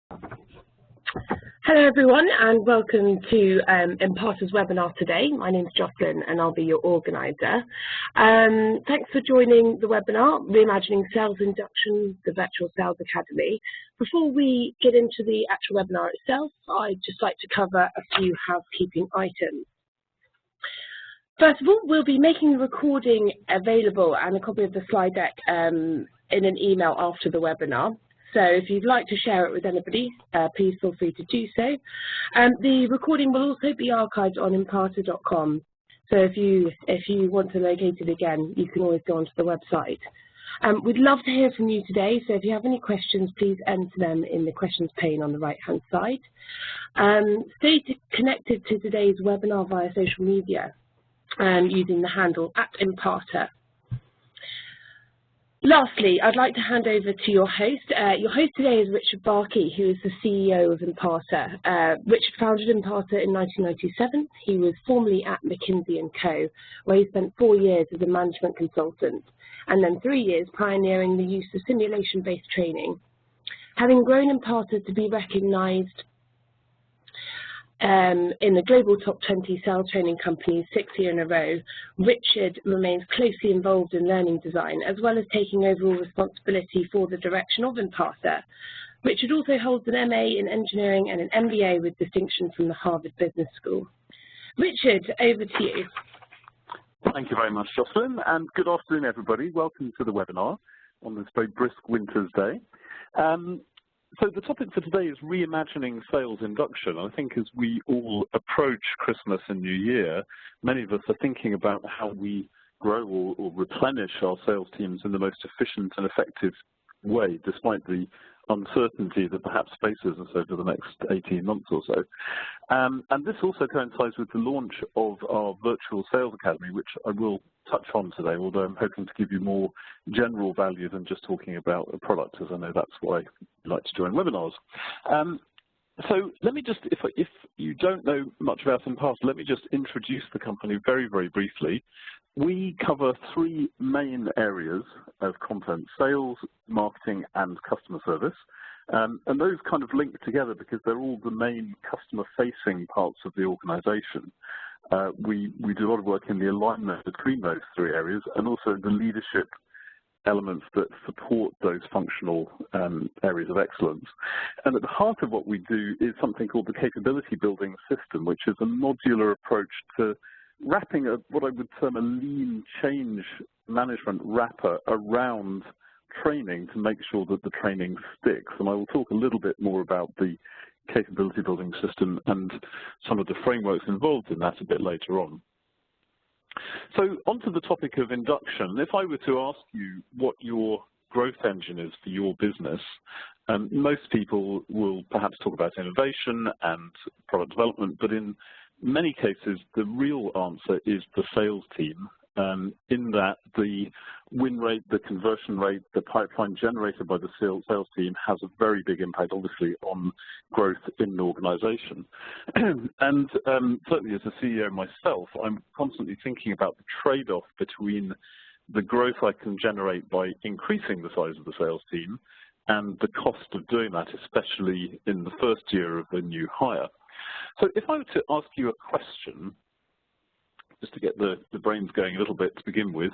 Hello everyone and welcome to Imparta's webinar today. My name is Jocelyn and I'll be your organiser. Thanks for joining the webinar, Reimagining Sales Induction, the Virtual Sales Academy. Before we get into the actual webinar itself, I'd just like to cover a few housekeeping items. First of all, we'll be making the recording available and a copy of the slide deck in an email after the webinar. So if you'd like to share it with anybody, please feel free to do so. The recording will also be archived on imparta.com. So if you want to locate it again, you can always go onto the website. We'd love to hear from you today. So if you have any questions, please enter them in the questions pane on the right-hand side. Stay connected to today's webinar via social media using the handle @Imparta. Lastly, I'd like to hand over to your host. Your host today is Richard Barkey, who is the CEO of Imparta. Richard founded Imparta in 1997. He was formerly at McKinsey & Co., where he spent 4 years as a management consultant, and then 3 years pioneering the use of simulation-based training. Having grown Imparta to be recognised in the global top 20 sales training companies 6 years in a row, Richard remains closely involved in learning design, as well as taking overall responsibility for the direction of Imparta. Richard also holds an MA in engineering and an MBA with distinction from the Harvard Business School. Richard, over to you. Thank you very much, Jocelyn, and good afternoon, everybody. Welcome to the webinar on this very brisk winter's day. So the topic for today is reimagining sales induction. I think as we all approach Christmas and New Year, many of us are thinking about how we grow or replenish our sales teams in the most efficient and effective way, despite the uncertainty that perhaps faces us over the next 18 months or so. And this also coincides with the launch of our Virtual Sales Academy, which I will touch on today, although I'm hoping to give you more general value than just talking about a product, as I know that's why you like to join webinars. So let me just, if you don't know much about Imparta, let me just introduce the company very, very briefly. We cover 3 main areas of content: sales, marketing, and customer service. And those kind of link together because they're all the main customer-facing parts of the organization. We do a lot of work in the alignment between those 3 areas and also the leadership elements that support those functional areas of excellence. And at the heart of what we do is something called the capability building system, which is a modular approach to wrapping what I would term a lean change management wrapper around training to make sure that the training sticks. And I will talk a little bit more about the capability building system and some of the frameworks involved in that a bit later on. So onto the topic of induction. If I were to ask you what your growth engine is for your business, most people will perhaps talk about innovation and product development, but in many cases the real answer is the sales team, in that the win rate, the conversion rate, the pipeline generated by the sales team has a very big impact, obviously, on growth in an organization. And certainly as a CEO myself, I'm constantly thinking about the trade-off between the growth I can generate by increasing the size of the sales team and the cost of doing that, especially in the first year of a new hire. So if I were to ask you a question, just to get the brains going a little bit to begin with,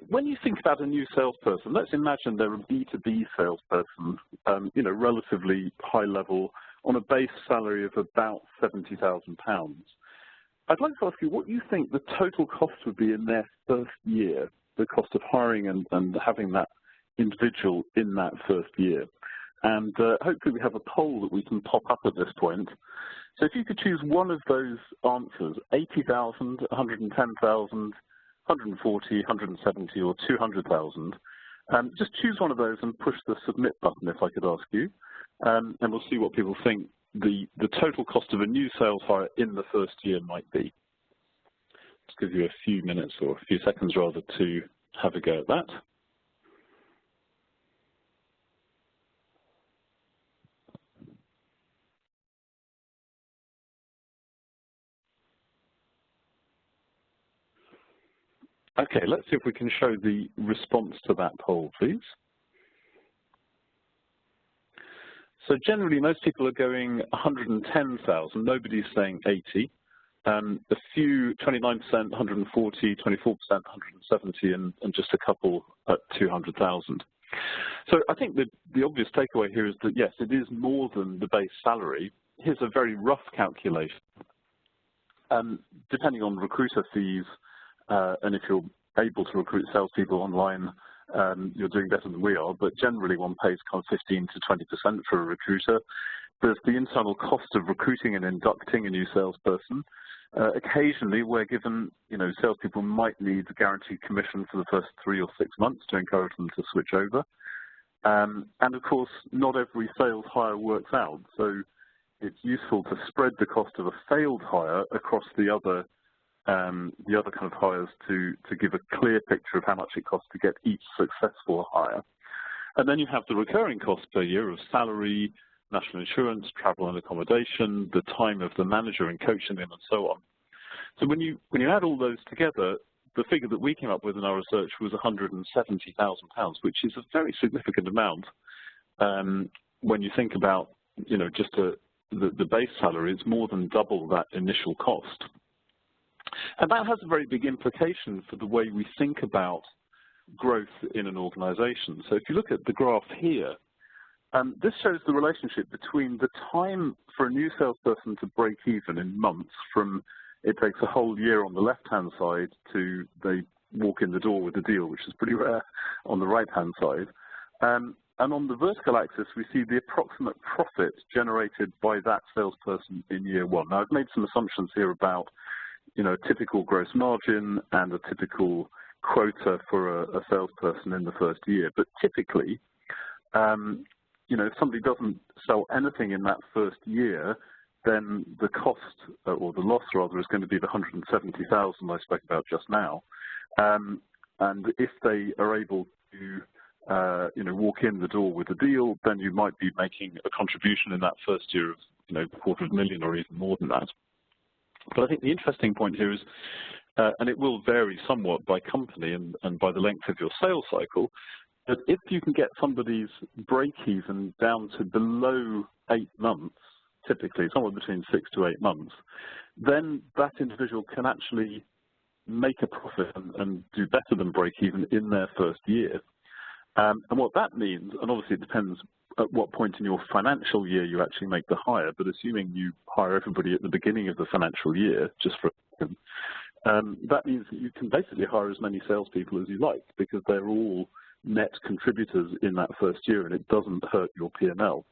when you think about a new salesperson, let's imagine they're a B2B salesperson, relatively high level, on a base salary of about £70,000. I'd like to ask you what you think the total cost would be in their first year, the cost of hiring and having that individual in that first year. And hopefully we have a poll that we can pop up at this point. So if you could choose one of those answers, 80,000, 110,000, 140, 170, or 200,000, just choose one of those and push the submit button, if I could ask you. And we'll see what people think the total cost of a new sales hire in the first year might be. Let's give you a few minutes, or a few seconds rather, to have a go at that. Okay, let's see if we can show the response to that poll, please. So generally, most people are going 110,000. Nobody's saying 80. A few, 29%, 140, 24%, 170, and just a couple at 200,000. So I think the obvious takeaway here is that, yes, it is more than the base salary. Here's a very rough calculation. Depending on recruiter fees, and if you're able to recruit salespeople online, you're doing better than we are, but generally one pays kind of 15 to 20% for a recruiter. There's the internal cost of recruiting and inducting a new salesperson. Occasionally, we're given, salespeople might need a guaranteed commission for the first 3 or 6 months to encourage them to switch over. And of course, not every sales hire works out. So it's useful to spread the cost of a failed hire across the other kind of hires to give a clear picture of how much it costs to get each successful hire. And then you have the recurring costs per year of salary, national insurance, travel and accommodation, the time of the manager and coaching them, and so on. So when you add all those together, the figure that we came up with in our research was £170,000, which is a very significant amount when you think about, just the base salary. It's more than double that initial cost. And that has a very big implication for the way we think about growth in an organization. So if you look at the graph here, this shows the relationship between the time for a new salesperson to break even in months from it takes a whole year on the left-hand side to they walk in the door with a deal, which is pretty rare, on the right-hand side. And on the vertical axis, we see the approximate profit generated by that salesperson in year one. Now, I've made some assumptions here about, a typical gross margin and a typical quota for a salesperson in the first year. But typically, if somebody doesn't sell anything in that first year, then the cost, or the loss rather, is going to be the 170,000 I spoke about just now. And if they are able to, walk in the door with a deal, then you might be making a contribution in that first year of, $250,000 or even more than that. But I think the interesting point here is, and it will vary somewhat by company and by the length of your sales cycle, that if you can get somebody's break-even down to below 8 months, typically somewhere between 6 to 8 months, then that individual can actually make a profit and do better than break-even in their first year. And what that means, and obviously it depends at what point in your financial year you actually make the hire, but assuming you hire everybody at the beginning of the financial year, just for that means that you can basically hire as many salespeople as you like because they're all net contributors in that first year and it doesn't hurt your P&L.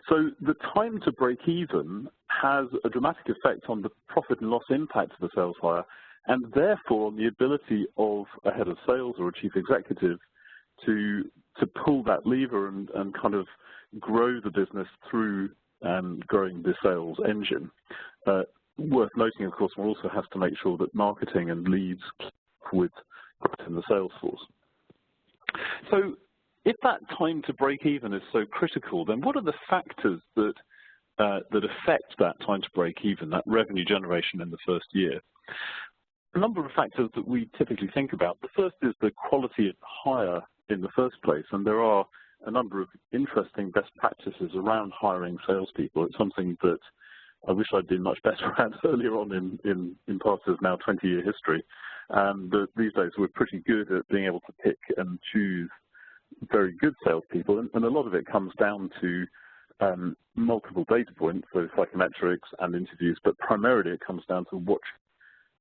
So the time to break even has a dramatic effect on the profit and loss impact of the sales hire and therefore on the ability of a head of sales or a chief executive to pull that lever and kind of grow the business through growing the sales engine. Worth noting, of course, one also has to make sure that marketing and leads keep with growth in the sales force. So if that time to break even is so critical, then what are the factors that affect that time to break even, that revenue generation in the first year? A number of factors that we typically think about. The first is the quality of hire in the first place, and there are a number of interesting best practices around hiring salespeople. It's something that I wish I'd been much better at earlier on in Imparta's now 20-year history. These days we're pretty good at being able to pick and choose very good salespeople, and a lot of it comes down to multiple data points, so psychometrics and interviews, but primarily it comes down to watch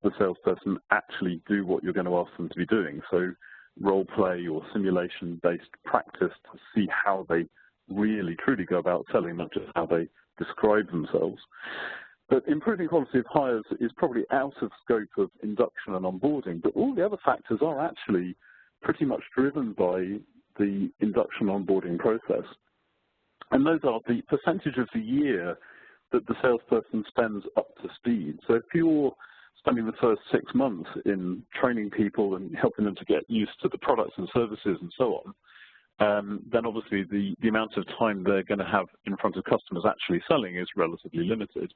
the salesperson actually do what you're going to ask them to be doing. So role play or simulation-based practice to see how they really truly go about selling, not just how they describe themselves. But improving quality of hires is probably out of scope of induction and onboarding, but all the other factors are actually pretty much driven by the induction onboarding process. And those are the percentage of the year that the salesperson spends up to speed. So if you're spending the first 6 months in training people and helping them to get used to the products and services and so on, then obviously the amount of time they're going to have in front of customers actually selling is relatively limited.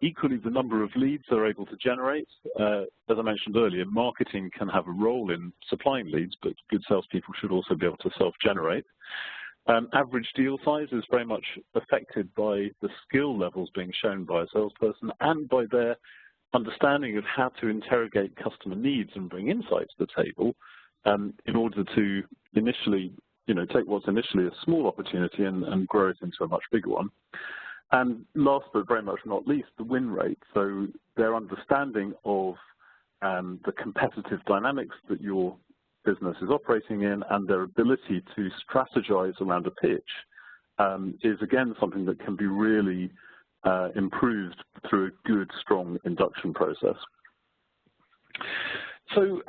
Equally, the number of leads they're able to generate, as I mentioned earlier, marketing can have a role in supplying leads, but good salespeople should also be able to self-generate. Average deal size is very much affected by the skill levels being shown by a salesperson and by their understanding of how to interrogate customer needs and bring insight to the table in order to initially, take what's initially a small opportunity and grow it into a much bigger one. And last but very much not least, the win rate. So their understanding of the competitive dynamics that your business is operating in and their ability to strategize around a pitch is again something that can be really improved through a good, strong induction process. So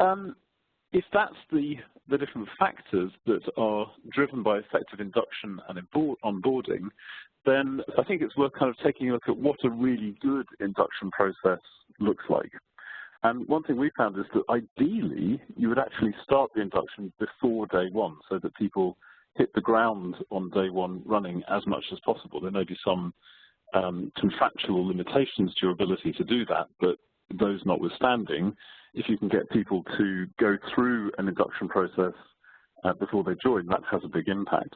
if that's the different factors that are driven by effective induction and onboarding, then I think it's worth kind of taking a look at what a really good induction process looks like. And one thing we found is that ideally you would actually start the induction before day one so that people hit the ground on day one running as much as possible. There may be some contractual limitations to your ability to do that, but those notwithstanding, if you can get people to go through an induction process before they join, that has a big impact.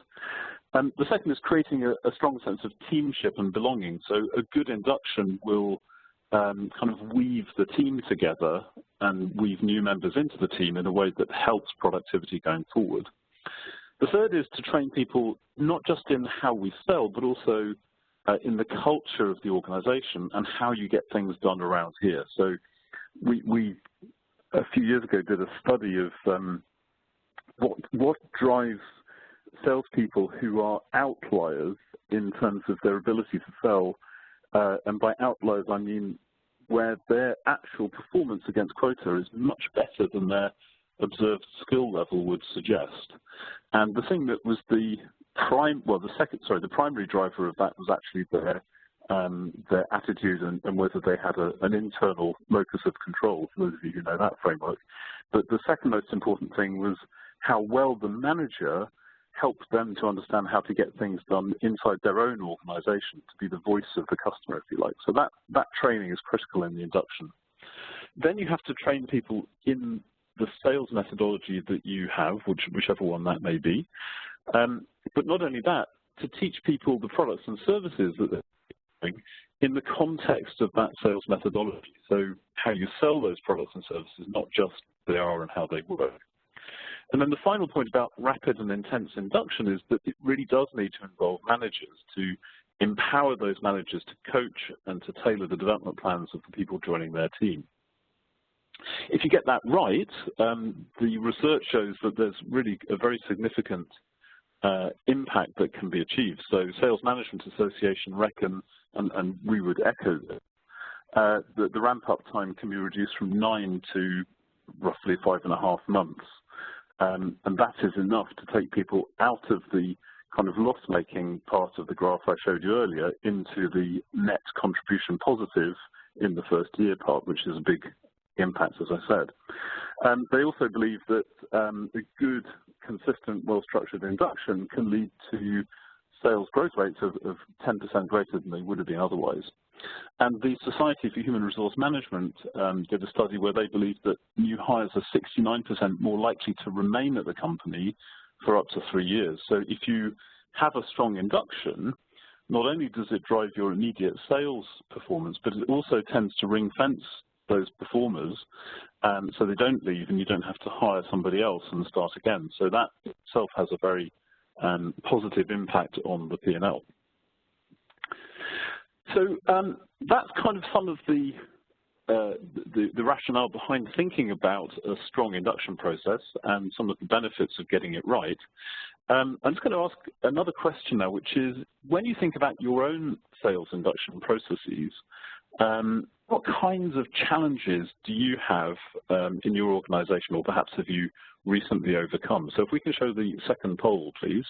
The second is creating a strong sense of teamship and belonging. So a good induction will kind of weave the team together and weave new members into the team in a way that helps productivity going forward. The third is to train people not just in how we sell, but also in the culture of the organization and how you get things done around here. So we a few years ago did a study of what drives salespeople who are outliers in terms of their ability to sell, and by outliers I mean where their actual performance against quota is much better than their observed skill level would suggest. And the thing that was the primary driver of that was actually their attitude and whether they had an internal locus of control, for those of you who know that framework. But the second most important thing was how well the manager helped them to understand how to get things done inside their own organization, to be the voice of the customer, if you like. So that training is critical in the induction. Then you have to train people in the sales methodology that you have, whichever one that may be. But not only that, to teach people the products and services that they're doing in the context of that sales methodology. So how you sell those products and services, not just they are and how they work. And then the final point about rapid and intense induction is that it really does need to involve managers to empower those managers to coach and to tailor the development plans of the people joining their team. If you get that right, the research shows that there's really a very significant impact that can be achieved. So Sales Management Association reckon, and we would echo this, that the ramp-up time can be reduced from 9 to roughly 5.5 months. And that is enough to take people out of the kind of loss-making part of the graph I showed you earlier into the net contribution positive in the first year part, which is a big impact, as I said. They also believe that a good, consistent, well-structured induction can lead to sales growth rates of 10% greater than they would have been otherwise. And the Society for Human Resource Management did a study where they believed that new hires are 69% more likely to remain at the company for up to 3 years. So if you have a strong induction, not only does it drive your immediate sales performance, but it also tends to ring fence those performers so they don't leave and you don't have to hire somebody else and start again. So that itself has a very positive impact on the P&L. So that's kind of some of the rationale behind thinking about a strong induction process and some of the benefits of getting it right. I'm just going to ask another question now, which is, when you think about your own sales induction processes, what kinds of challenges do you have in your organization, or perhaps have you recently overcome? So if we can show the second poll, please.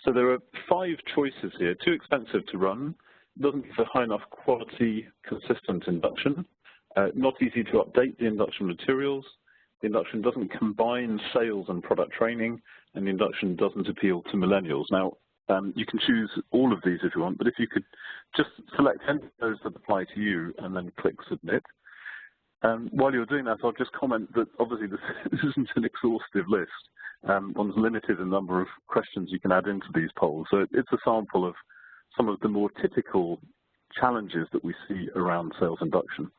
So there are 5 choices here. Too expensive to run, doesn't give a high enough quality, consistent induction, not easy to update the induction materials, the induction doesn't combine sales and product training, and the induction doesn't appeal to millennials. Now, you can choose all of these if you want, but if you could just select any of those that apply to you and then click submit. While you're doing that, I'll just comment that obviously this isn't an exhaustive list. One's limited in the number of questions you can add into these polls. So it's a sample of some of the more typical challenges that we see around sales induction.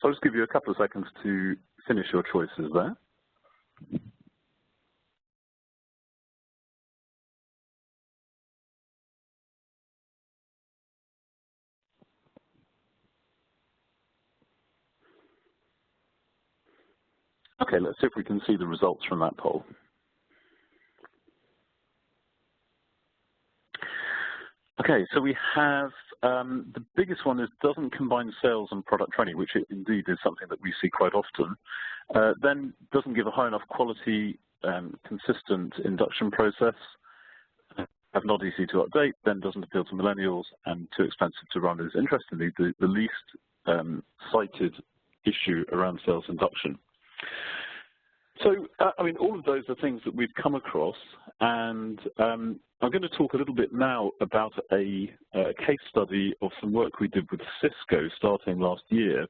So I'll just give you a couple of seconds to finish your choices there. Okay, let's see if we can see the results from that poll. Okay, so we have the biggest one is doesn't combine sales and product training, which indeed is something that we see quite often. Then doesn't give a high enough quality, consistent induction process. Have not easy to update, then doesn't appeal to millennials, and too expensive to run is, interestingly, the least cited issue around sales induction. So, I mean, all of those are things that we've come across, and I'm going to talk a little bit now about a case study of some work we did with Cisco starting last year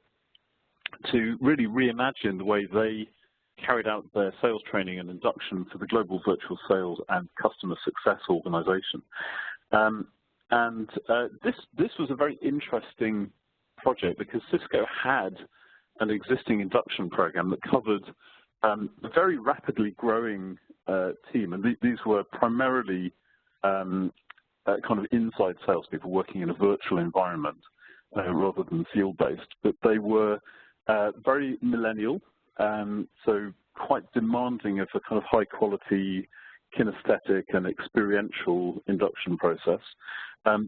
to really reimagine the way they carried out their sales training and induction for the global virtual sales and customer success organization. This was a very interesting project because Cisco had an existing induction program that covered a very rapidly growing team, and these were primarily kind of inside salespeople working in a virtual environment rather than field-based, but they were very millennial, so quite demanding of a kind of high-quality kinesthetic and experiential induction process.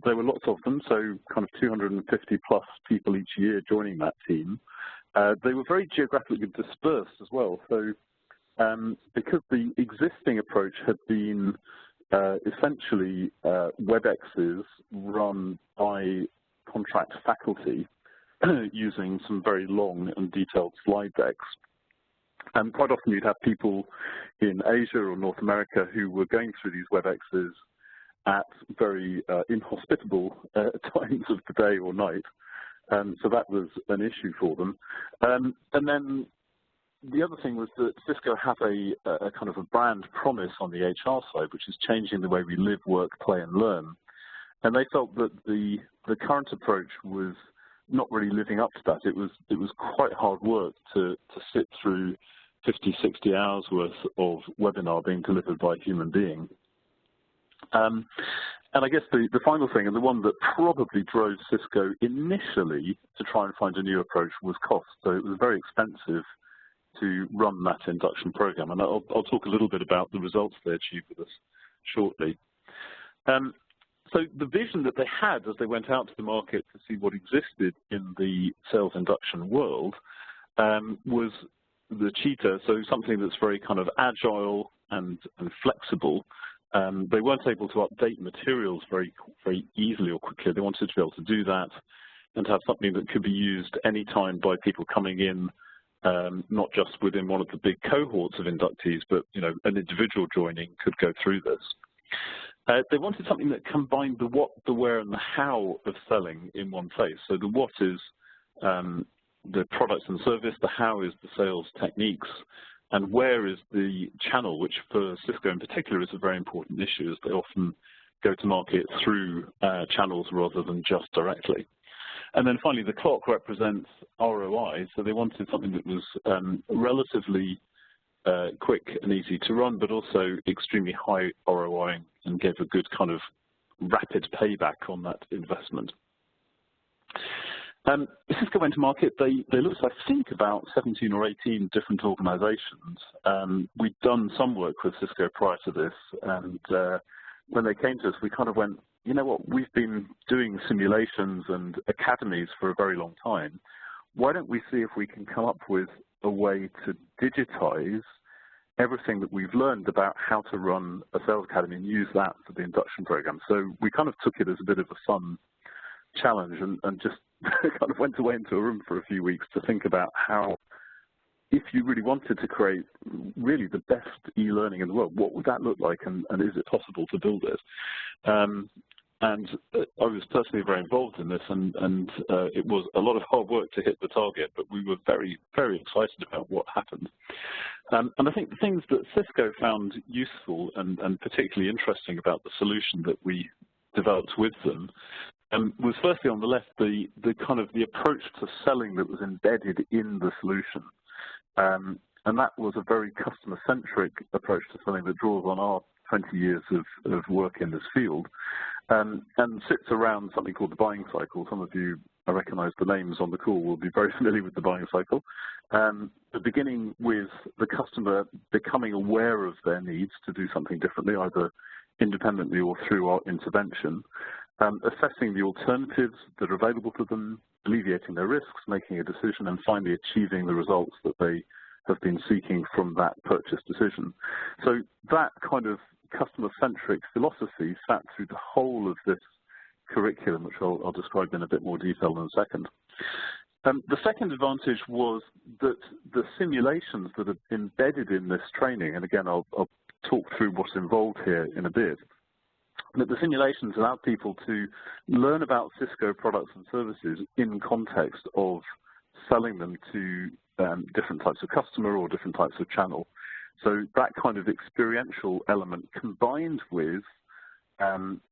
There were lots of them, so kind of 250 plus people each year joining that team. They were very geographically dispersed as well, so because the existing approach had been essentially WebExes run by contract faculty using some very long and detailed slide decks. And quite often you'd have people in Asia or North America who were going through these WebExes at very inhospitable times of the day or night. So that was an issue for them. And then the other thing was that Cisco had a kind of a brand promise on the HR side, which is changing the way we live, work, play, and learn. And they felt that the current approach was not really living up to that. It was quite hard work to sit through 50, 60 hours worth of webinar being delivered by a human being. And I guess the final thing, and the one that probably drove Cisco initially to try and find a new approach, was cost. So it was very expensive to run that induction program. And I'll talk a little bit about the results they achieved with us shortly. So the vision that they had as they went out to the market to see what existed in the sales induction world was the cheetah, so something that's very kind of agile and flexible. They weren't able to update materials very easily or quickly. They wanted to be able to do that and have something that could be used anytime by people coming in, not just within one of the big cohorts of inductees, but an individual joining could go through this. They wanted something that combined the what, the where, and the how of selling in one place. So the what is the products and service, the how is the sales techniques, and where is the channel, which for Cisco in particular is a very important issue, as they often go to market through channels rather than just directly. And then finally, the clock represents ROI, so they wanted something that was relatively quick and easy to run, but also extremely high ROI and gave a good kind of rapid payback on that investment. Cisco went to market. They looked, I think, about 17 or 18 different organizations. We'd done some work with Cisco prior to this, and when they came to us, we kind of went, you know what, we've been doing simulations and academies for a very long time. Why don't we see if we can come up with a way to digitize everything that we've learned about how to run a sales academy and use that for the induction program? So we kind of took it as a bit of a fun challenge and just kind of went away into a room for a few weeks to think about how, if you really wanted to create really the best e-learning in the world, what would that look like, and is it possible to build it? and I was personally very involved in this, and it was a lot of hard work to hit the target, but we were very, very excited about what happened. And I think the things that Cisco found useful and particularly interesting about the solution that we developed with them was firstly on the left the kind of the approach to selling that was embedded in the solution. And that was a very customer-centric approach to selling that draws on our 20 years of work in this field, and sits around something called the buying cycle. Some of you, I recognize the names on the call, will be very familiar with the buying cycle. Beginning with the customer becoming aware of their needs to do something differently, either independently or through our intervention, assessing the alternatives that are available to them, alleviating their risks, making a decision, and finally achieving the results that they have been seeking from that purchase decision. So that kind of customer-centric philosophy sat through the whole of this curriculum, which I'll describe in a bit more detail in a second. The second advantage was that the simulations that are embedded in this training, and again, I'll talk through what's involved here in a bit, that the simulations allow people to learn about Cisco products and services in context of selling them to different types of customer or different types of channel. So that kind of experiential element combined with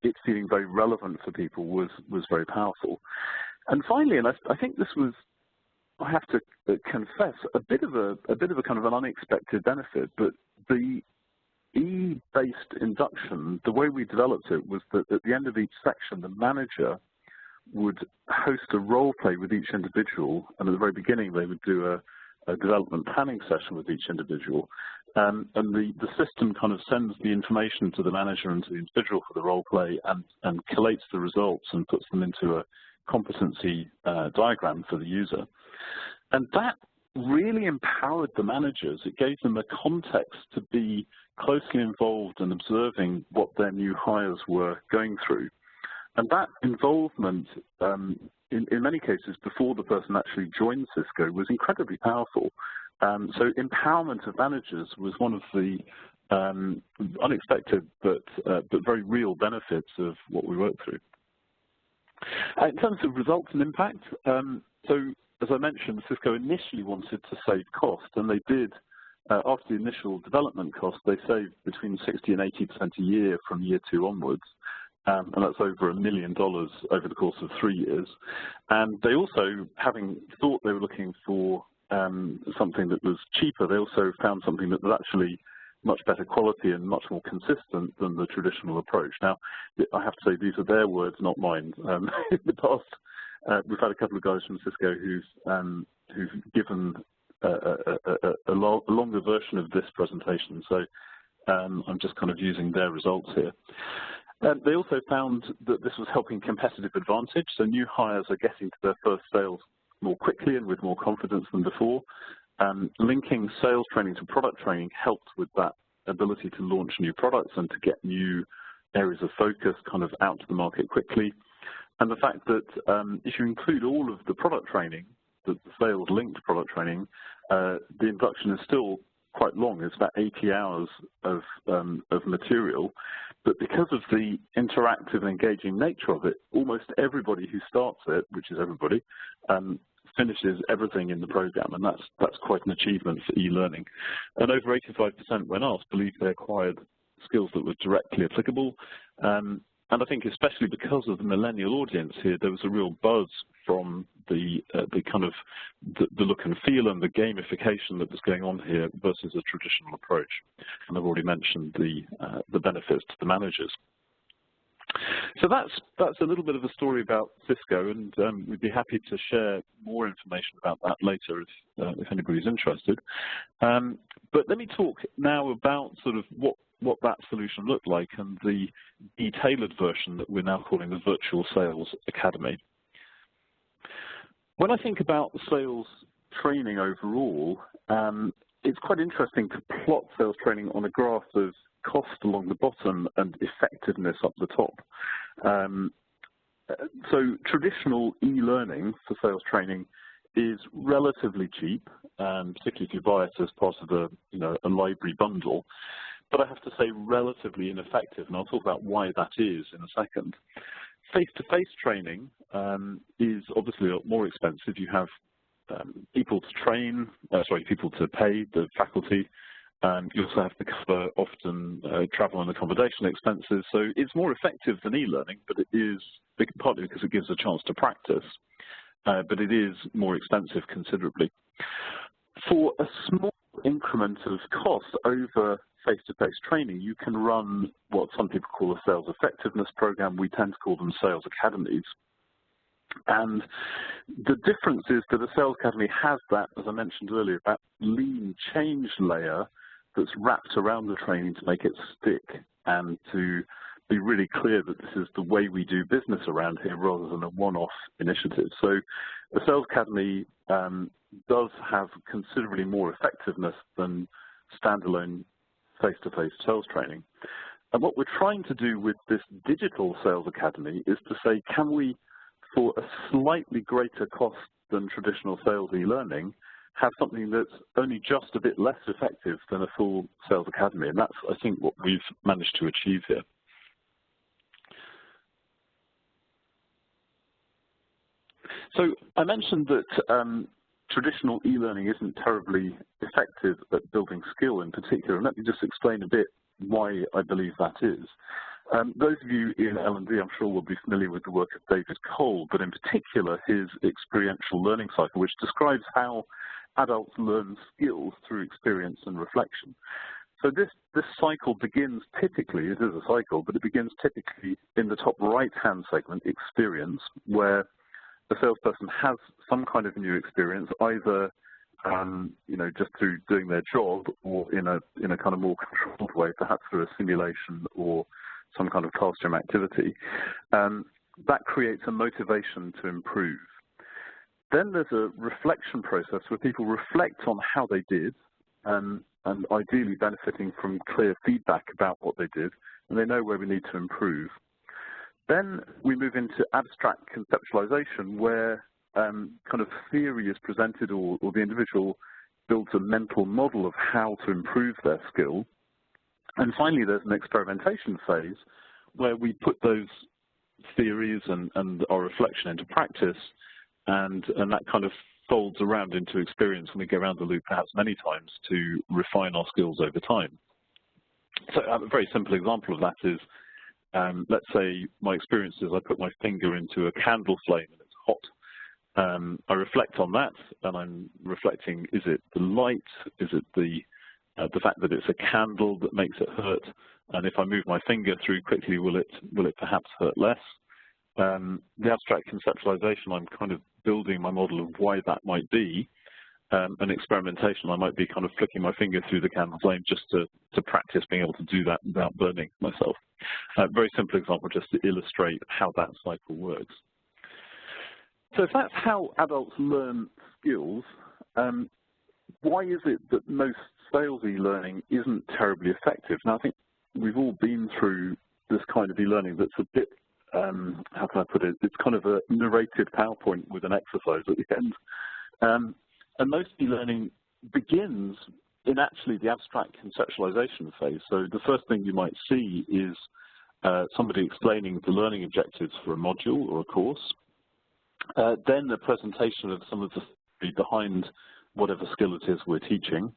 it feeling very relevant for people was very powerful. And finally, and I think this was, I have to confess, a bit of a kind of an unexpected benefit, but the E-based induction, the way we developed it was that at the end of each section, the manager would host a role play with each individual, and at the very beginning they would do a development planning session with each individual, and the system kind of sends the information to the manager and to the individual for the role play and collates the results and puts them into a competency diagram for the user. And that really empowered the managers. It gave them a context to be closely involved in observing what their new hires were going through. And that involvement, in many cases, before the person actually joined Cisco, was incredibly powerful. So empowerment of managers was one of the unexpected but very real benefits of what we worked through. In terms of results and impact, so as I mentioned, Cisco initially wanted to save cost, and they did. After the initial development cost, they saved between 60 and 80% a year from year 2 onwards. And that's over $1 million over the course of 3 years. And they also, having thought they were looking for something that was cheaper, they also found something that was actually much better quality and much more consistent than the traditional approach. Now, I have to say these are their words, not mine. In the past, we've had a couple of guys from Cisco who've given a longer version of this presentation, so I'm just kind of using their results here. They also found that this was helping competitive advantage, so new hires are getting to their first sales more quickly and with more confidence than before. Linking sales training to product training helped with that ability to launch new products and to get new areas of focus kind of out to the market quickly. And the fact that if you include all of the product training, the sales-linked product training, the induction is still quite long. It's about 80 hours of material, but because of the interactive and engaging nature of it, almost everybody who starts it, which is everybody, finishes everything in the program, and that's quite an achievement for e-learning. And over 85%, when asked, believe they acquired skills that were directly applicable. And I think especially because of the millennial audience here, there was a real buzz from the kind of the look and feel and the gamification that was going on here versus a traditional approach. And I've already mentioned the benefits to the managers. So that's a little bit of a story about Cisco, and we'd be happy to share more information about that later if anybody's interested. But let me talk now about sort of what that solution looked like and the tailored version that we're now calling the Virtual Sales Academy. When I think about sales training overall, it's quite interesting to plot sales training on a graph of cost along the bottom and effectiveness up the top. So traditional e-learning for sales training is relatively cheap, particularly if you buy it as part of a library bundle. but I have to say relatively ineffective, and I'll talk about why that is in a second. Face-to-face training is obviously a lot more expensive. You have people to train, people to pay, the faculty. You also have to cover often travel and accommodation expenses. So it's more effective than e-learning, but it is partly because it gives a chance to practice, but it is more expensive considerably. For a small increment of cost over face-to-face training, you can run what some people call a sales effectiveness program. We tend to call them sales academies. And the difference is that a sales academy has that, as I mentioned earlier, that lean change layer that's wrapped around the training to make it stick and to be really clear that this is the way we do business around here rather than a one-off initiative. So a sales academy does have considerably more effectiveness than standalone face-to-face sales training. And what we're trying to do with this digital sales academy is to say, can we, for a slightly greater cost than traditional sales e-learning, have something that's only just a bit less effective than a full sales academy? And that's, I think, what we've managed to achieve here. So I mentioned that traditional e-learning isn't terribly effective at building skill in particular, and let me just explain a bit why I believe that is. Those of you in L&D, I'm sure, will be familiar with the work of David Kolb, but in particular his experiential learning cycle, which describes how adults learn skills through experience and reflection. So this cycle begins typically, it is a cycle, but it begins typically in the top right-hand segment, experience, where the salesperson has some kind of new experience, either just through doing their job, or in a kind of more controlled way, perhaps through a simulation or some kind of classroom activity. That creates a motivation to improve. Then there's a reflection process where people reflect on how they did, and ideally benefiting from clear feedback about what they did, and they know where we need to improve. Then we move into abstract conceptualization, where kind of theory is presented, or the individual builds a mental model of how to improve their skill. And finally, there's an experimentation phase where we put those theories and our reflection into practice, and that kind of folds around into experience, and we go around the loop perhaps many times to refine our skills over time. So a very simple example of that is, let's say my experience is I put my finger into a candle flame and it's hot. I reflect on that, and I'm reflecting, is it the light? Is it the fact that it's a candle that makes it hurt? And if I move my finger through quickly, will it perhaps hurt less? The abstract conceptualization, I'm kind of building my model of why that might be. An experimentation, I might be kind of flicking my finger through the candle flame just to practice being able to do that without burning myself. Very simple example just to illustrate how that cycle works. So if that's how adults learn skills, why is it that most sales e-learning isn't terribly effective? Now, I think we've all been through this kind of e-learning that's a bit, how can I put it, it's kind of a narrated PowerPoint with an exercise at the end. And most e-learning begins in actually the abstract conceptualization phase. So the first thing you might see is somebody explaining the learning objectives for a module or a course, then the presentation of some of the theory behind whatever skill it is we're teaching,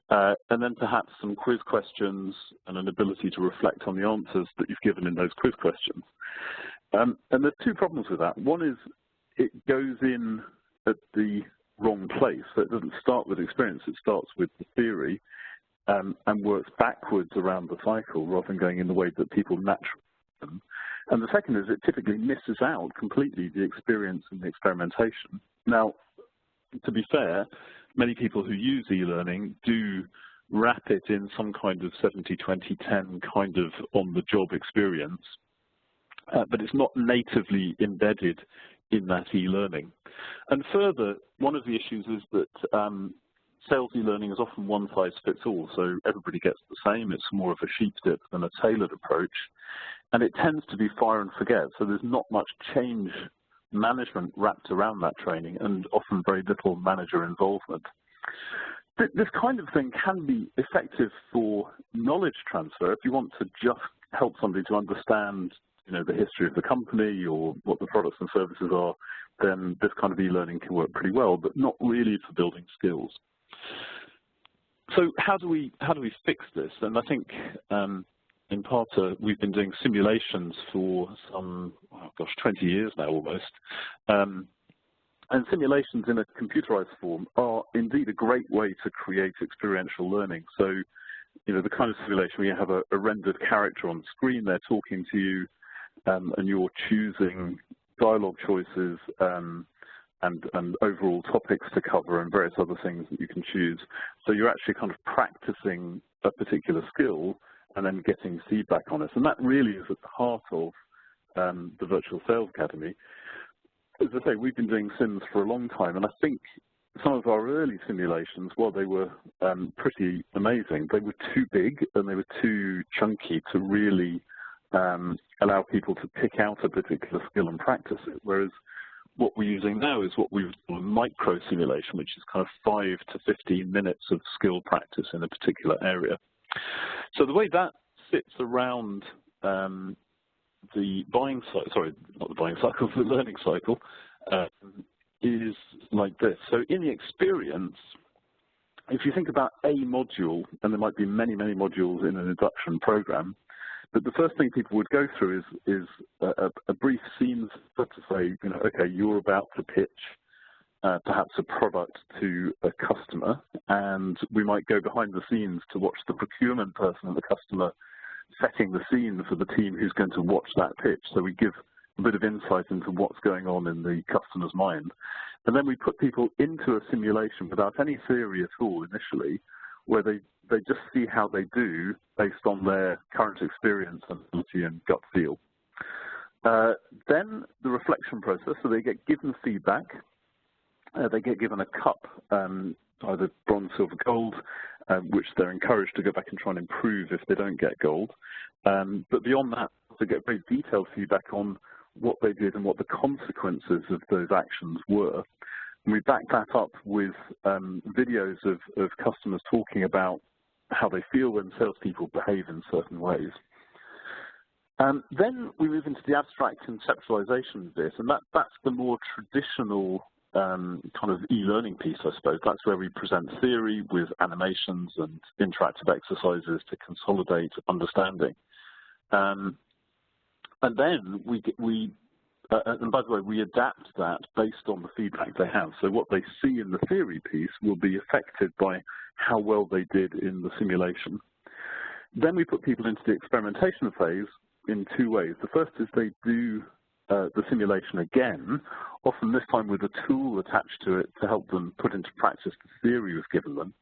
and then perhaps some quiz questions and an ability to reflect on the answers that you've given in those quiz questions. And there's two problems with that. One is it goes in at the wrong place. So it doesn't start with experience, it starts with the theory and works backwards around the cycle rather than going in the way that people naturally do. And the second is it typically misses out completely the experience and the experimentation. Now, to be fair, many people who use e-learning do wrap it in some kind of 70-20-10 kind of on-the-job experience, but it's not natively embedded in that e-learning. And further, one of the issues is that sales e-learning is often one size fits all, so everybody gets the same. It's more of a sheep dip than a tailored approach, and it tends to be fire and forget, so there's not much change management wrapped around that training, and often very little manager involvement. This kind of thing can be effective for knowledge transfer if you want to just help somebody to understand, the history of the company or what the products and services are. Then this kind of e-learning can work pretty well, but not really for building skills. So how do we fix this? And I think in Imparta we've been doing simulations for some 20 years now almost. And simulations in a computerized form are indeed a great way to create experiential learning. So, the kind of simulation where you have a rendered character on the screen, they're talking to you, and you're choosing dialogue choices and overall topics to cover and various other things that you can choose. So you're actually kind of practicing a particular skill and then getting feedback on it. And that really is at the heart of the Virtual Sales Academy. As I say, we've been doing sims for a long time, and I think some of our early simulations, while they were pretty amazing, they were too big and they were too chunky to really allow people to pick out a particular skill and practice it, whereas what we're using now is what we would call a micro simulation, which is kind of 5 to 15 minutes of skill practice in a particular area. So the way that sits around the buying cycle, sorry, not the buying cycle, the learning cycle, is like this. So in the experience, if you think about a module, and there might be many, many modules in an induction program, but the first thing people would go through is a brief scene to say, okay, you're about to pitch perhaps a product to a customer, and we might go behind the scenes to watch the procurement person and the customer setting the scene for the team who's going to watch that pitch. So we give a bit of insight into what's going on in the customer's mind. And then we put people into a simulation without any theory at all initially, where they just see how they do based on their current experience and ability and gut feel. Then the reflection process, so they get given feedback. They get given a cup, either bronze, silver, gold, which they're encouraged to go back and try and improve if they don't get gold. But beyond that, they get very detailed feedback on what they did and what the consequences of those actions were. And we back that up with videos of customers talking about how they feel when salespeople behave in certain ways. Then we move into the abstract conceptualization bit, and that's the more traditional kind of e-learning piece, I suppose. That's where we present theory with animations and interactive exercises to consolidate understanding. And then and by the way, we adapt that based on the feedback they have. So what they see in the theory piece will be affected by how well they did in the simulation. Then we put people into the experimentation phase in 2 ways. The first is they do the simulation again, often this time with a tool attached to it to help them put into practice the theory was given them.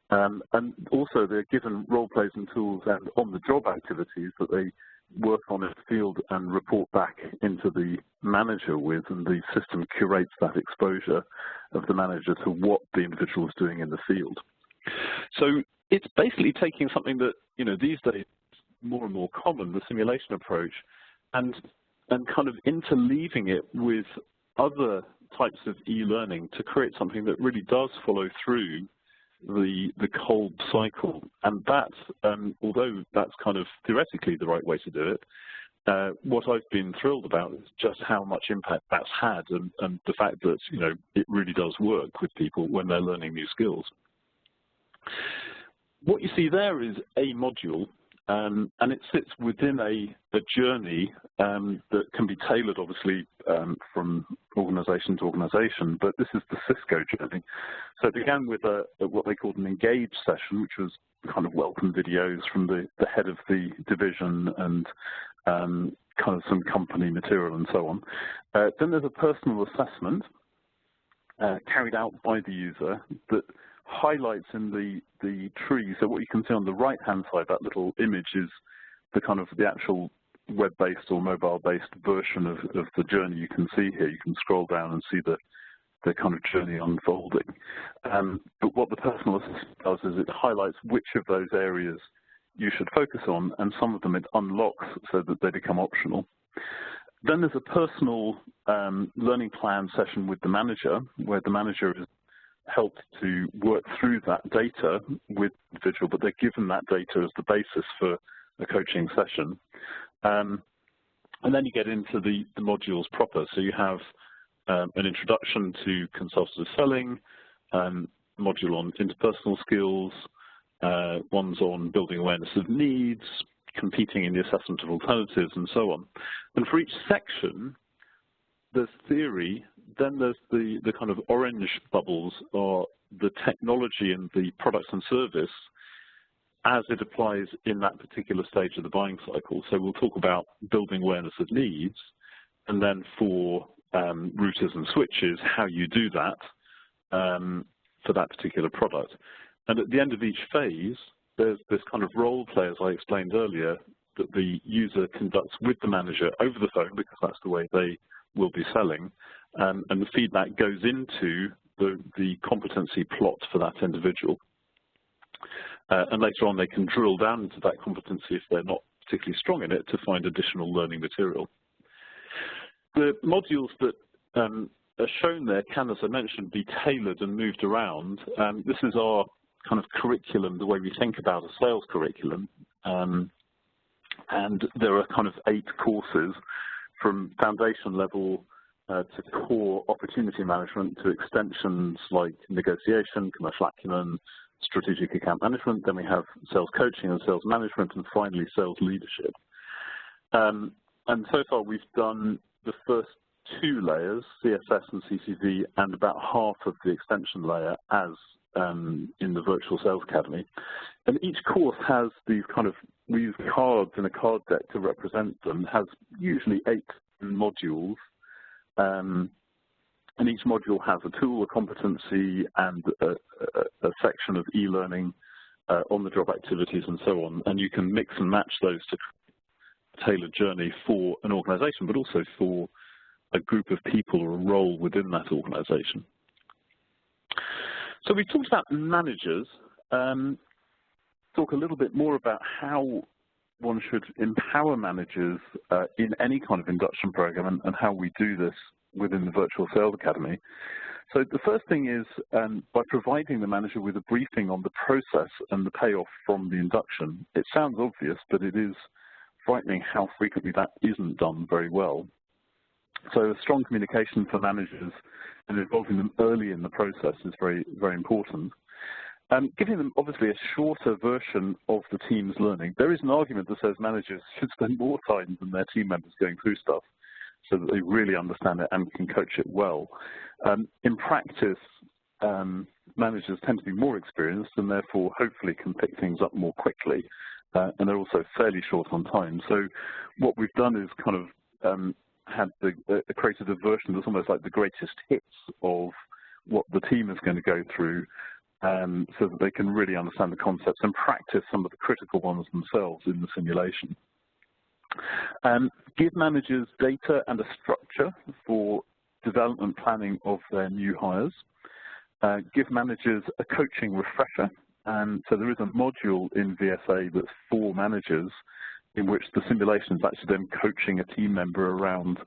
And also they're given role plays and tools and on-the-job activities that they work on in the field and report back into the manager with, and the system curates that exposure of the manager to what the individual is doing in the field. So it's basically taking something that, these days is more and more common, the simulation approach, and kind of interleaving it with other types of e-learning to create something that really does follow through the Kolb cycle. And that's, although that's kind of theoretically the right way to do it, what I've been thrilled about is just how much impact that's had, and the fact that, it really does work with people when they're learning new skills. What you see there is a module, and it sits within a journey that can be tailored, obviously, from organization to organization, but this is the Cisco journey. So it began with what they called an engage session, which was kind of welcome videos from the head of the division and kind of some company material and so on. Then there's a personal assessment carried out by the user that highlights in the tree. So what you can see on the right-hand side, that little image, is the kind of the actual web-based or mobile-based version of the journey you can see here. You can scroll down and see the kind of journey unfolding. But what the personal assistant does is it highlights which of those areas you should focus on, and some of them it unlocks so that they become optional. Then there's a personal learning plan session with the manager, where the manager is helped to work through that data with the individual, but they're given that data as the basis for a coaching session. And then you get into the modules proper. So you have an introduction to consultative selling, module on interpersonal skills, ones on building awareness of needs, competing in the assessment of alternatives, and so on. And for each section, there's theory, then there's the kind of orange bubbles are the technology and the products and service as it applies in that particular stage of the buying cycle. So we'll talk about building awareness of needs, and then for routers and switches, how you do that for that particular product. And at the end of each phase, there's this kind of role play, as I explained earlier, that the user conducts with the manager over the phone, because that's the way they will be selling, and the feedback goes into the competency plot for that individual. And later on, they can drill down into that competency if they're not particularly strong in it to find additional learning material. The modules that are shown there can, as I mentioned, be tailored and moved around. This is our kind of curriculum, the way we think about a sales curriculum. And there are kind of 8 courses from foundation level to core opportunity management to extensions like negotiation, commercial acumen, strategic account management. Then we have sales coaching and sales management, and finally sales leadership. And so far we've done the first 2 layers, CSS and CCV, and about half of the extension layer as in the Virtual Sales Academy. And each course has these kind of, we use cards in a card deck to represent them, has usually 8 modules. And each module has a tool, a competency, and a section of e-learning, on-the-job activities, and so on. And you can mix and match those to a tailored journey for an organization, but also for a group of people or a role within that organization. So we've talked about managers. Talk a little bit more about how one should empower managers in any kind of induction program, and how we do this within the Virtual Sales Academy. So the first thing is by providing the manager with a briefing on the process and the payoff from the induction. It sounds obvious, but it is frightening how frequently that isn't done very well. So a strong communication for managers and involving them early in the process is very, very important. Giving them obviously a shorter version of the team's learning. There is an argument that says managers should spend more time than their team members going through stuff, so that they really understand it and can coach it well. In practice, managers tend to be more experienced and therefore hopefully can pick things up more quickly, and they're also fairly short on time. So what we've done is kind of created a version that's almost like the greatest hits of what the team is going to go through, so that they can really understand the concepts and practice some of the critical ones themselves in the simulation. Give managers data and a structure for development planning of their new hires. Give managers a coaching refresher. So there is a module in VSA that's for managers in which the simulation is actually them coaching a team member around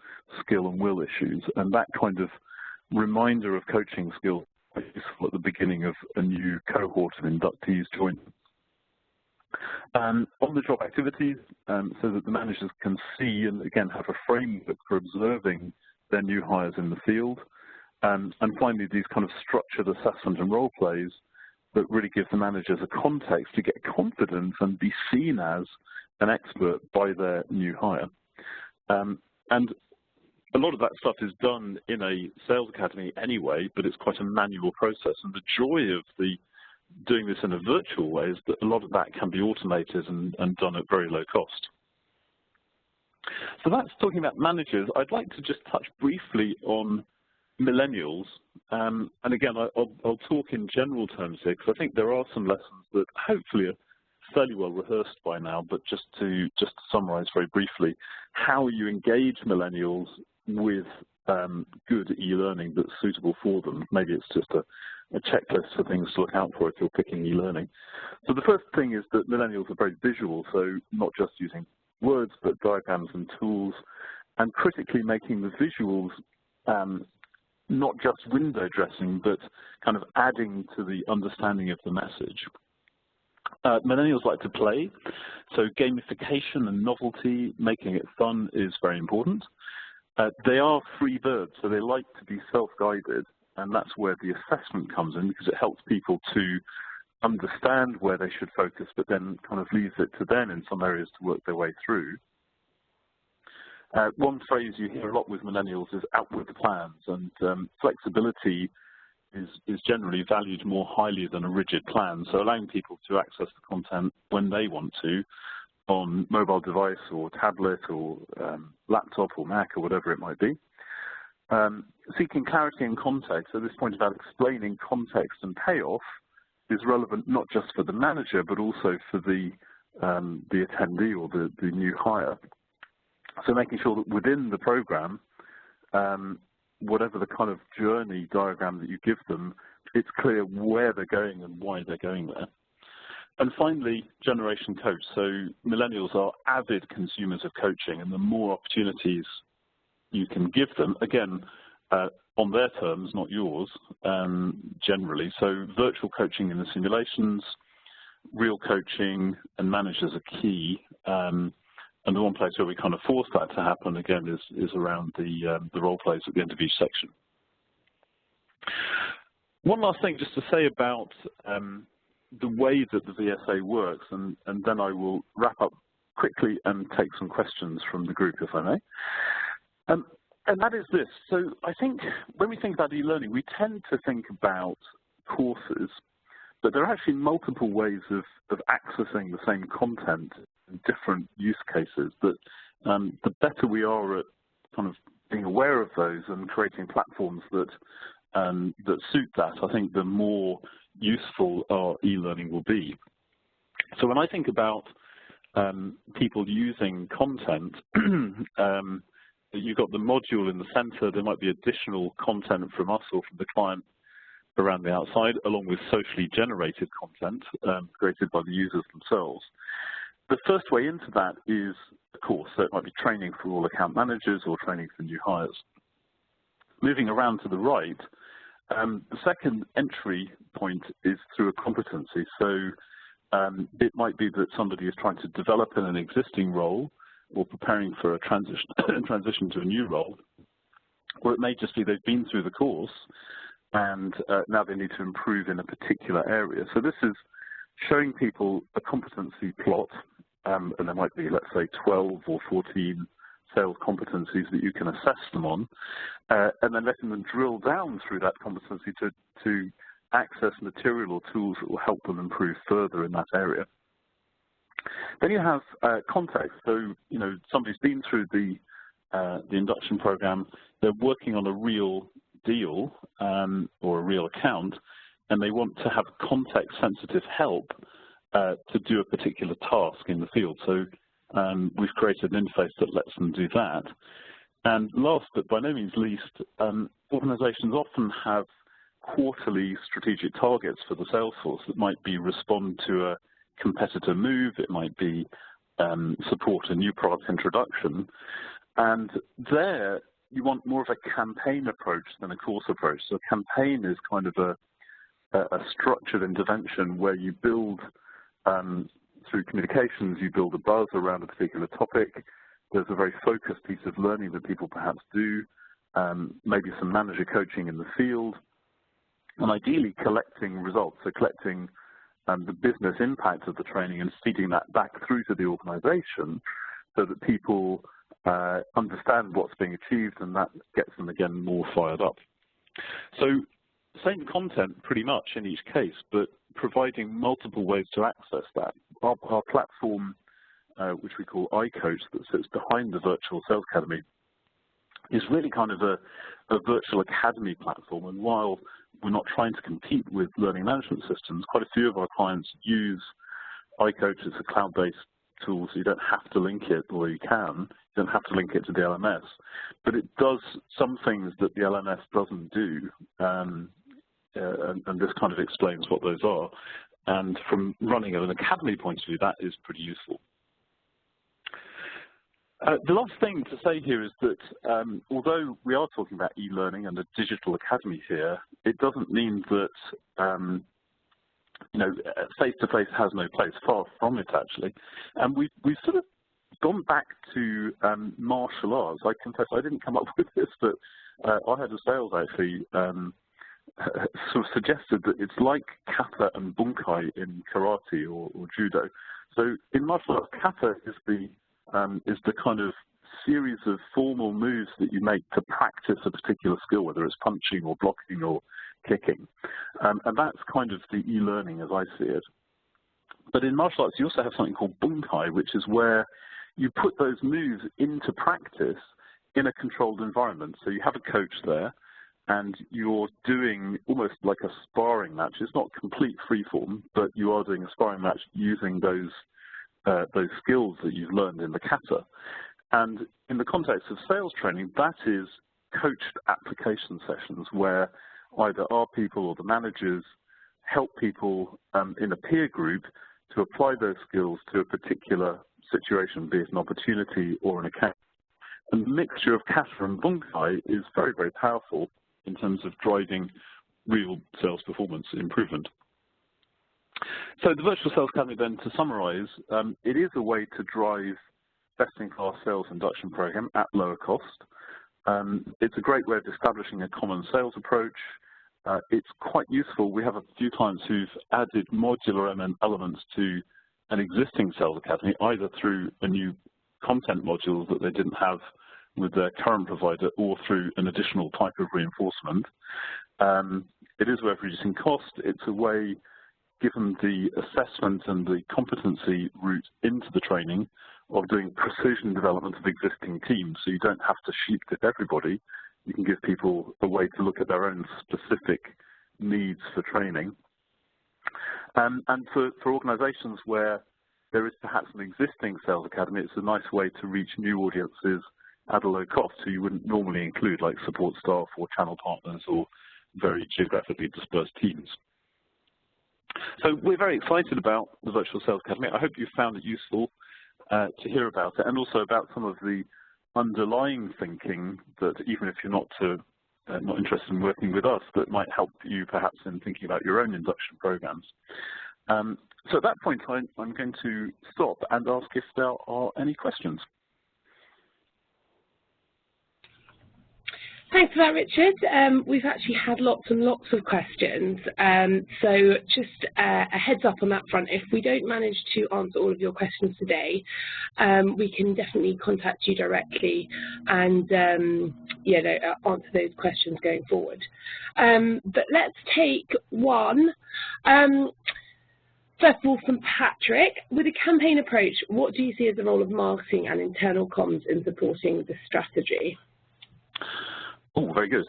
skill and will issues. And that kind of reminder of coaching skills is useful at the beginning of a new cohort of inductees joining. On-the-job activities, so that the managers can see and again have a framework for observing their new hires in the field. And finally, these kind of structured assessment and role plays that really give the managers a context to get confidence and be seen as an expert by their new hire. And a lot of that stuff is done in a sales academy anyway, but it's quite a manual process. And the joy of doing this in a virtual way is that a lot of that can be automated and done at very low cost. So that's talking about managers. I'd like to just touch briefly on millennials. And again, I'll talk in general terms here, because I think there are some lessons that hopefully are fairly well rehearsed by now, but just to summarize very briefly, how you engage millennials with good e-learning that's suitable for them. Maybe it's just a checklist for things to look out for if you're picking e-learning. So the first thing is that millennials are very visual, so not just using words, but diagrams and tools, and critically making the visuals not just window dressing, but kind of adding to the understanding of the message. Millennials like to play, so gamification and novelty, making it fun is very important. They are free birds, so they like to be self-guided, and that's where the assessment comes in, because it helps people to understand where they should focus, but then kind of leaves it to them in some areas to work their way through. One phrase you hear a lot with millennials is outward plans, and flexibility is generally valued more highly than a rigid plan, so allowing people to access the content when they want to on mobile device or tablet or laptop or Mac or whatever it might be. Seeking clarity and context, so this point about explaining context and payoff is relevant not just for the manager but also for the attendee or the new hire. So making sure that within the program, whatever the kind of journey diagram that you give them, it's clear where they're going and why they're going there. And finally, generation coach. So millennials are avid consumers of coaching, and the more opportunities you can give them, again, on their terms, not yours, generally. So virtual coaching in the simulations, real coaching and managers are key. And the one place where we kind of force that to happen, again, is around the role plays at the end of each section. One last thing just to say about the way that the VSA works, and then I will wrap up quickly and take some questions from the group, if I may. And that is this. So I think when we think about e-learning, we tend to think about courses, but there are actually multiple ways of accessing the same content in different use cases. But the better we are at kind of being aware of those and creating platforms that that suit that, I think the more useful our e-learning will be. So when I think about people using content, you've got the module in the center. There might be additional content from us or from the client around the outside, along with socially generated content created by the users themselves. The first way into that is a course, so it might be training for all account managers or training for new hires. Moving around to the right, the second entry point is through a competency. So it might be that somebody is trying to develop in an existing role or preparing for a transition to a new role, or it may just be they've been through the course and now they need to improve in a particular area. So this is showing people a competency plot, and there might be, let's say, 12 or 14 sales competencies that you can assess them on, and then letting them drill down through that competency to access material or tools that will help them improve further in that area. Then you have context. So, you know, somebody's been through the induction program, they're working on a real deal or a real account, and they want to have context-sensitive help to do a particular task in the field. So we've created an interface that lets them do that. And last but by no means least, organizations often have quarterly strategic targets for the sales force that might be respond to a competitor move, it might be support a new product introduction. And there you want more of a campaign approach than a course approach. So a campaign is kind of a structured intervention where you build, through communications, you build a buzz around a particular topic. There's a very focused piece of learning that people perhaps do, maybe some manager coaching in the field, and ideally collecting results, so collecting the business impact of the training and feeding that back through to the organization so that people understand what's being achieved, and that gets them, again, more fired up. So same content pretty much in each case, but providing multiple ways to access that. Our platform, which we call iCoach, that sits behind the Virtual Sales Academy, is really kind of a virtual academy platform. And while we're not trying to compete with learning management systems, quite a few of our clients use iCoach as a cloud-based tool, so you don't have to link it, or you can. You don't have to link it to the LMS. But it does some things that the LMS doesn't do, and this kind of explains what those are. And from running an academy point of view, that is pretty useful. The last thing to say here is that although we are talking about e-learning and a digital academy here, it doesn't mean that face-to-face has no place. Far from it, actually. And we've sort of gone back to martial arts. I confess I didn't come up with this, but our head of sales actually sort of suggested that it's like kata and bunkai in karate or judo. So in martial arts, kata is the kind of series of formal moves that you make to practice a particular skill, whether it's punching or blocking or kicking. And that's kind of the e-learning as I see it. But in martial arts, you also have something called bunkai, which is where you put those moves into practice in a controlled environment. So you have a coach there, and you're doing almost like a sparring match. It's not complete freeform, but you are doing a sparring match using those skills that you've learned in the kata. And in the context of sales training, that is coached application sessions where either our people or the managers help people in a peer group to apply those skills to a particular situation, be it an opportunity or an account. And the mixture of kata and bunkai is very, very powerful in terms of driving real sales performance improvement. So the Virtual Sales Academy, then, to summarize, it is a way to drive best-in-class sales induction program at lower cost. It's a great way of establishing a common sales approach. It's quite useful. We have a few clients who've added modular elements to an existing sales academy, either through a new content module that they didn't have with their current provider or through an additional type of reinforcement. It is a way of reducing cost. It's a way, given the assessment and the competency route into the training, of doing precision development of existing teams. So you don't have to sheep dip everybody. You can give people a way to look at their own specific needs for training. And for organizations where there is perhaps an existing sales academy, it's a nice way to reach new audiences at a low cost who you wouldn't normally include, like support staff or channel partners or very geographically dispersed teams. So we're very excited about the Virtual Sales Academy. I hope you found it useful to hear about it, and also about some of the underlying thinking that, even if you're not interested in working with us, that might help you perhaps in thinking about your own induction programs. So at that point, I'm going to stop and ask if there are any questions. Thanks for that, Richard. We've actually had lots and lots of questions. So just a heads up on that front. If we don't manage to answer all of your questions today, we can definitely contact you directly and answer those questions going forward. But let's take one. First of all, from Patrick, with a campaign approach, what do you see as the role of marketing and internal comms in supporting the strategy? Oh, very good.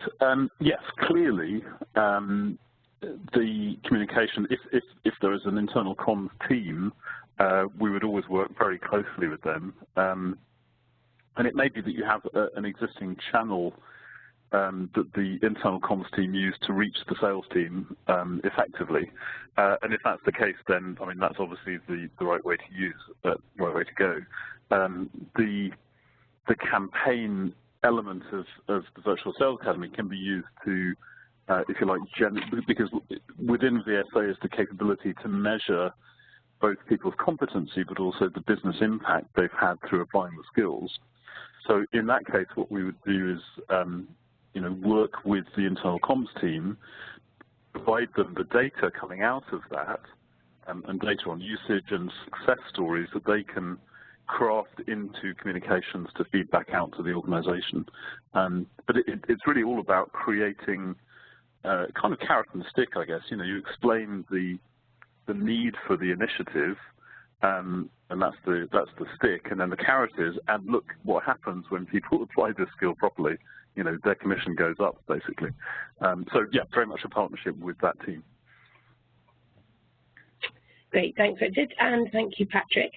Yes, clearly, the communication, if there is an internal comms team, we would always work very closely with them. And it may be that you have an existing channel that the internal comms team use to reach the sales team effectively. And if that's the case, then, I mean, that's obviously the right way to use, the right way to go. The campaign element of the Virtual Sales Academy can be used to, if you like, because within VSA is the capability to measure both people's competency but also the business impact they've had through applying the skills. So in that case, what we would do is, work with the internal comms team, provide them the data coming out of that, and data on usage and success stories that they can craft into communications to feed back out to the organization. But it's really all about creating kind of carrot and stick, I guess. You explain the need for the initiative, and that's the stick, and then the carrot is, and look what happens when people apply this skill properly. Their commission goes up, basically. So yeah, very much a partnership with that team. Great, thanks, Richard, and thank you, Patrick.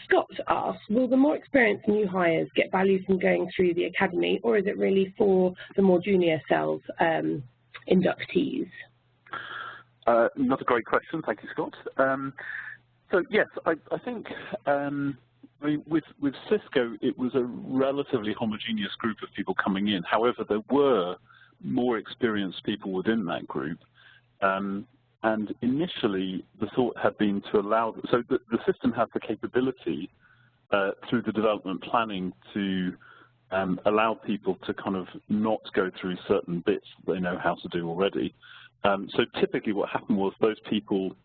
Scott asks, will the more experienced new hires get value from going through the academy, or is it really for the more junior sales inductees? Another great question, thank you, Scott. So yes, I think I mean, with Cisco, it was a relatively homogeneous group of people coming in. However, there were more experienced people within that group. And initially, the thought had been to allow, so the system has the capability through the development planning to allow people to kind of not go through certain bits that they know how to do already. So typically what happened was those people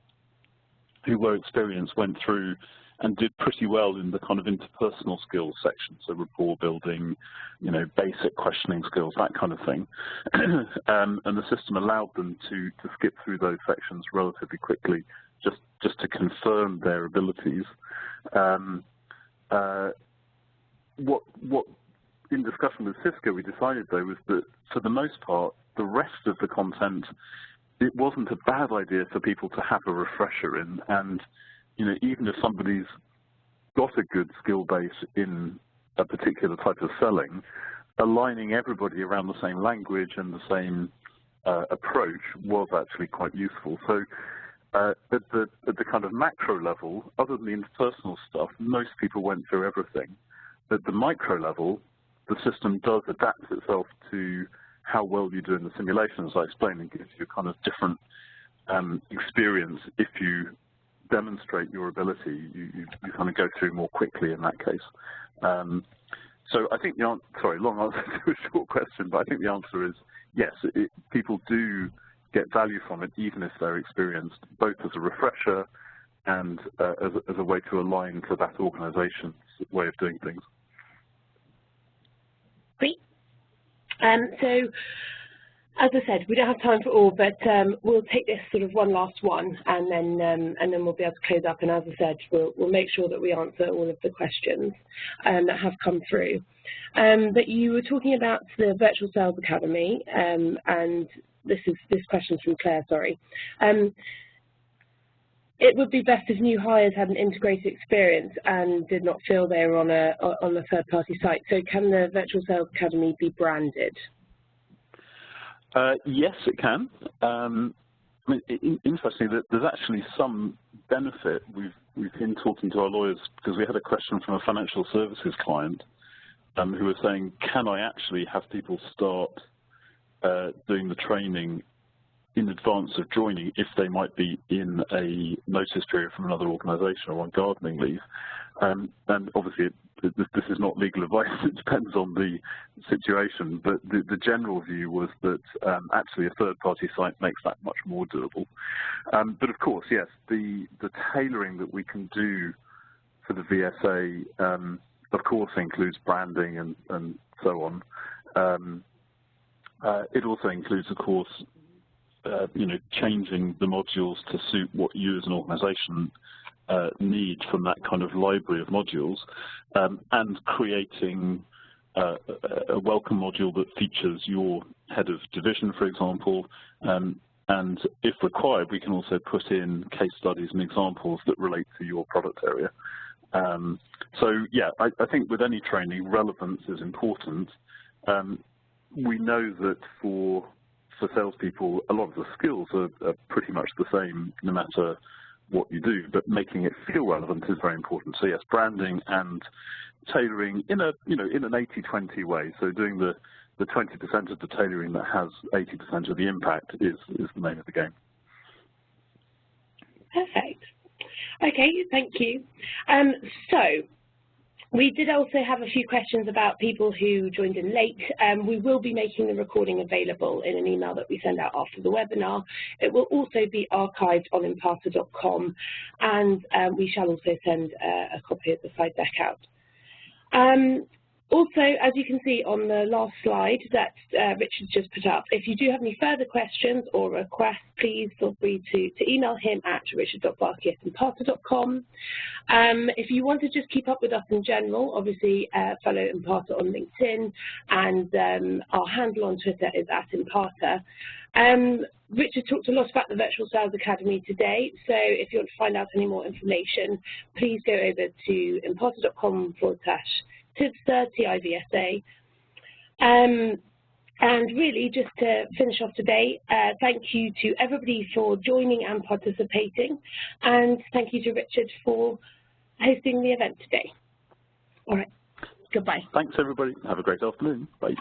who were experienced went through and did pretty well in the kind of interpersonal skills section, so rapport building, you know, basic questioning skills, that kind of thing. And the system allowed them to skip through those sections relatively quickly, just to confirm their abilities. What in discussion with Cisco we decided though was that for the most part, the rest of the content, it wasn't a bad idea for people to have a refresher in, and you know, even if somebody's got a good skill base in a particular type of selling, aligning everybody around the same language and the same approach was actually quite useful. So at the kind of macro level, other than the interpersonal stuff, most people went through everything. At the micro level, the system does adapt itself to how well you do in the simulation, as I explained, and gives you a kind of different experience if you demonstrate your ability. You kind of go through more quickly in that case. So I think the answer, sorry, long answer to a short question, but I think the answer is yes, people do get value from it, even if they're experienced, both as a refresher and as a way to align to that organization's way of doing things. Great. So, as I said, we don't have time for all, but we'll take this sort of one last one, and then we'll be able to close up. And as I said, we'll make sure that we answer all of the questions that have come through. But you were talking about the Virtual Sales Academy, and this question's from Claire. Sorry. It would be best if new hires had an integrated experience and did not feel they were on a third-party site. So, can the Virtual Sales Academy be branded? Yes, it can. I mean, interestingly, there's actually some benefit. We've been talking to our lawyers because we had a question from a financial services client who was saying, can I actually have people start doing the training in advance of joining if they might be in a notice period from another organisation or on gardening leave? And obviously, this is not legal advice, it depends on the situation, but the general view was that actually a third-party site makes that much more doable. But of course, yes, the tailoring that we can do for the VSA, of course, includes branding and so on. It also includes, of course, you know, changing the modules to suit what you as an organisation need from that kind of library of modules, and creating a welcome module that features your head of division, for example, and if required, we can also put in case studies and examples that relate to your product area. So yeah, I think with any training, relevance is important. We know that for salespeople, a lot of the skills are pretty much the same no matter what you do, but making it feel relevant is very important. So yes, branding and tailoring in a in an 80-20 way. So doing the 20% of the tailoring that has 80% of the impact is the name of the game. Perfect. Okay, thank you. So we did also have a few questions about people who joined in late. We will be making the recording available in an email that we send out after the webinar. It will also be archived on imparta.com, and we shall also send a copy of the slide deck out. Also, as you can see on the last slide that Richard's just put up, if you do have any further questions or requests, please feel free to email him at richard.barkey@imparta.com. If you want to just keep up with us in general, obviously follow Imparta on LinkedIn, and our handle on Twitter is @Imparta. Richard talked a lot about the Virtual Sales Academy today, so if you want to find out any more information, please go over to imparta.com/TIVSA, TIVSA. And really, just to finish off today, thank you to everybody for joining and participating, and thank you to Richard for hosting the event today. All right. Goodbye. Thanks, everybody. Have a great afternoon. Bye.